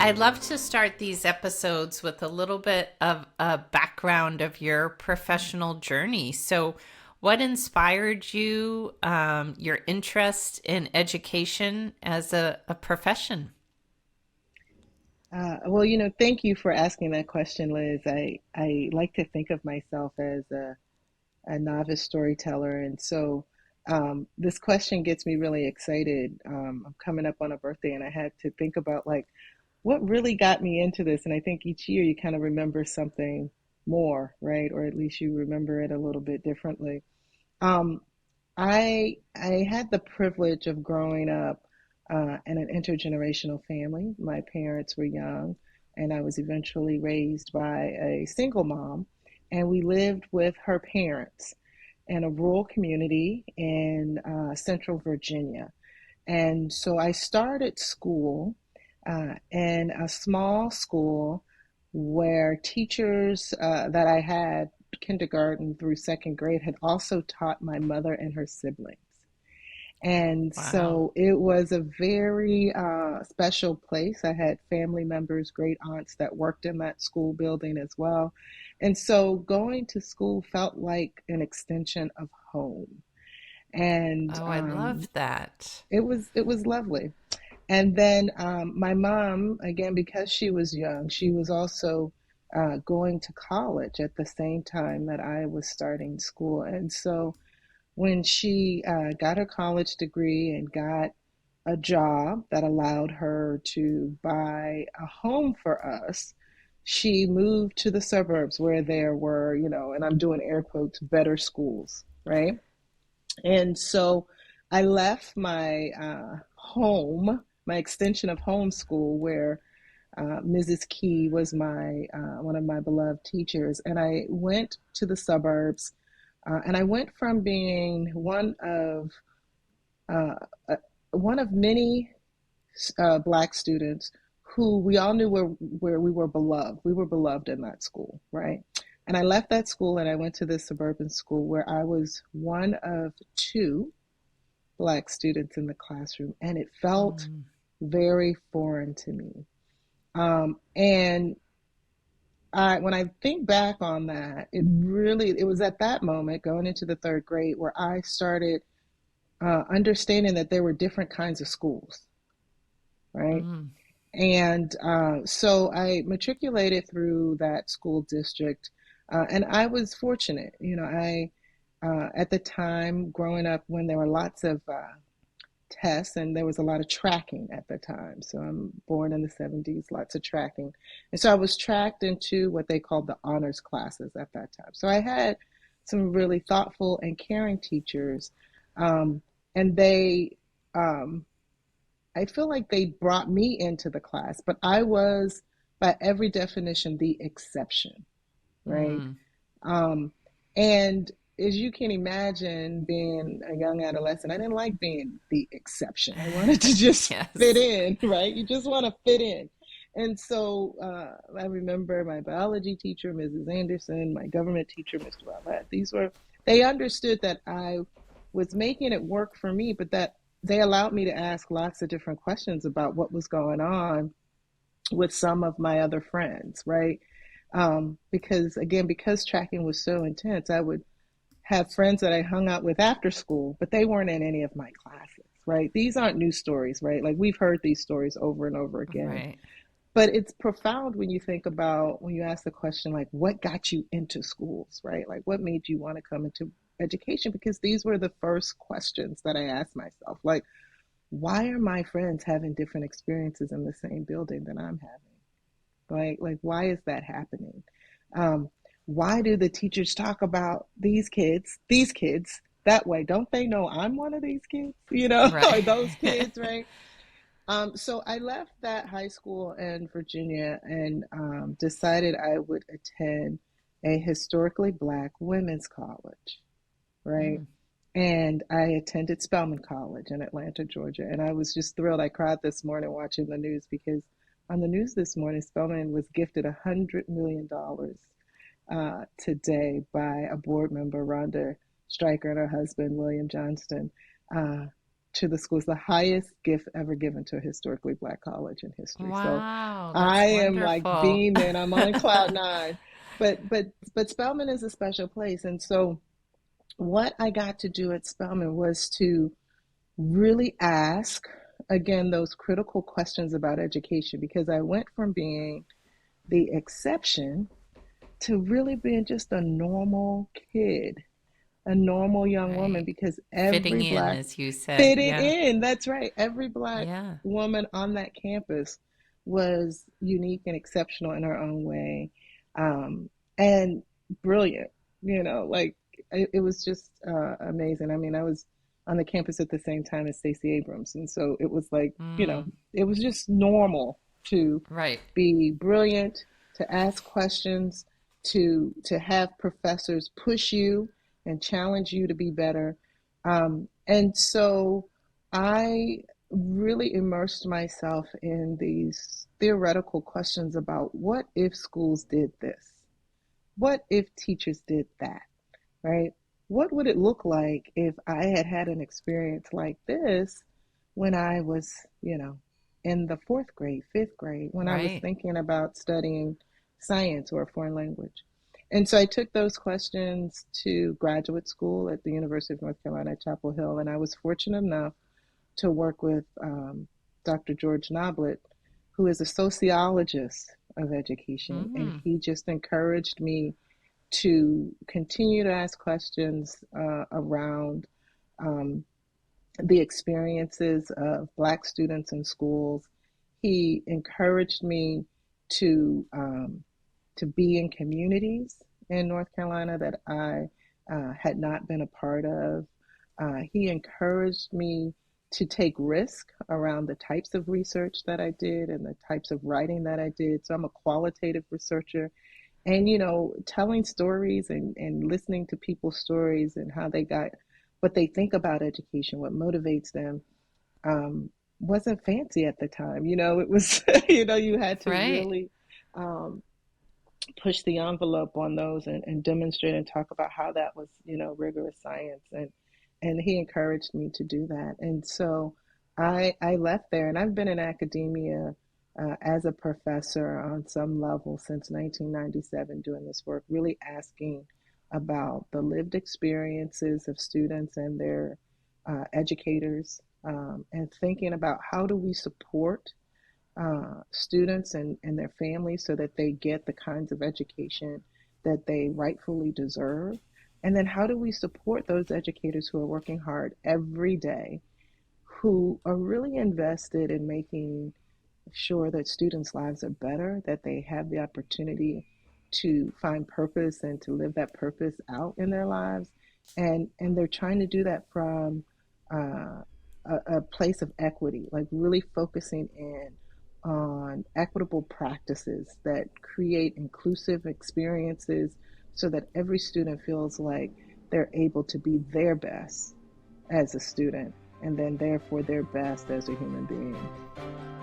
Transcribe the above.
I love to start these episodes with a little bit of a background of your professional journey. So, what inspired you, your interest in education as a profession? Well, thank you for asking that question, Liz. I like to think of myself as a novice storyteller, and so this question gets me really excited. I'm coming up on a birthday, and I had to think about like what really got me into this. And I think each year you kind of remember something more, right? Or at least you remember it a little bit differently. Um, I had the privilege of growing up in an intergenerational family. My parents were young, and I was eventually raised by a single mom, and we lived with her parents in a rural community in central Virginia. And so I started school in a small school where teachers that I had kindergarten through second grade had also taught my mother and her siblings. And Wow. so it was a very special place. I had family members, great aunts that worked in that school building as well. And so going to school felt like an extension of home. And Oh, I love that. it was lovely. And then my mom, again, because she was young, she was also going to college at the same time that I was starting school. And so when she got her college degree and got a job that allowed her to buy a home for us, she moved to the suburbs where there were, and I'm doing air quotes, better schools, right? And so I left my home, my extension of homeschool, where Mrs. Key was my one of my beloved teachers, and I went to the suburbs, and I went from being uh, uh, one of many black students who we all knew where we were beloved. We were beloved in that school, right? And I left that school and I went to this suburban school where I was one of two black students in the classroom, and it felt Mm. very foreign to me. And when I think back on that, it was at that moment going into the third grade where I started understanding that there were different kinds of schools, right? Mm. And so I matriculated through that school district, and I was fortunate. I at the time growing up when there were lots of tests and there was a lot of tracking at the time. So I'm born in the 70s, lots of tracking. And so I was tracked into what they called the honors classes at that time. So I had some really thoughtful and caring teachers, um, and um, I feel like they brought me into the class, but I was, by every definition, the exception, right? Mm. Um, and as you can imagine, being a young adolescent, I didn't like being the exception. I wanted to just fit Yes. in, right? You just want to fit in. And so I remember my biology teacher, Mrs. Anderson, my government teacher, Mr. Rowlett. They understood that I was making it work for me, but that they allowed me to ask lots of different questions about what was going on with some of my other friends, right? Because again, because tracking was so intense, I would have friends that I hung out with after school, but they weren't in any of my classes, right? These aren't new stories, right? Like we've heard these stories over and over again. Right. But it's profound when you think about when you ask the question, like, what got you into schools, right? Like, what made you want to come into education? Because these were the first questions that I asked myself. Like, why are my friends having different experiences in the same building that I'm having? Like why is that happening? Um, why do the teachers talk about these kids that way? Don't they know I'm one of these kids, Right. or those kids, right? So I left that high school in Virginia and decided I would attend a historically black women's college, right? Mm. And I attended Spelman College in Atlanta, Georgia. And I was just thrilled. I cried this morning watching the news because on the news this morning, Spelman was gifted $100 million today by a board member, Rhonda Stryker, and her husband, William Johnston. Uh, to the school. It's the highest gift ever given to a historically Black college in history. So Wow, I that's am like wonderful. beaming. I'm on cloud nine. But Spelman is a special place. And so what I got to do at Spelman was to really ask again those critical questions about education, because I went from being the exception to really being just a normal kid, a normal young woman, Right. because Fitting every in, Black as you said. fitted Yeah. in. That's right. Every Black Yeah. woman on that campus was unique and exceptional in her own way, and brilliant. Like it was just amazing. I mean, I was on the campus at the same time as Stacey Abrams, and so it was like, Mm, it was just normal to right. be brilliant, to ask questions, to have professors push you and challenge you to be better. And so I really immersed myself in these theoretical questions about what if schools did this? What if teachers did that? Right? What would it look like if I had had an experience like this when I was, in the fourth grade, fifth grade, when I was Right. thinking about studying science or a foreign language? And so I took those questions to graduate school at the University of North Carolina at Chapel Hill, and I was fortunate enough to work with Dr. George Noblet, who is a sociologist of education, and Mm, he just encouraged me to continue to ask questions around um, the experiences of Black students in schools. He encouraged me to um, to be in communities in North Carolina that I had not been a part of. He encouraged me to take risk around the types of research that I did and the types of writing that I did. So I'm a qualitative researcher, and telling stories and listening to people's stories and how they got what they think about education, what motivates them, um, wasn't fancy at the time. It was you had to right. really um, push the envelope on those and demonstrate and talk about how that was rigorous science, and he encouraged me to do that. And so I left there, and I've been in academia as a professor on some level since 1997, doing this work, really asking about the lived experiences of students and their educators, and thinking about how do we support students and their families so that they get the kinds of education that they rightfully deserve. And then how do we support those educators who are working hard every day, who are really invested in making sure that students' lives are better, that they have the opportunity to find purpose and to live that purpose out in their lives. And they're trying to do that from uh, a place of equity, like really focusing in on equitable practices that create inclusive experiences so that every student feels like they're able to be their best as a student, and then therefore their best as a human being.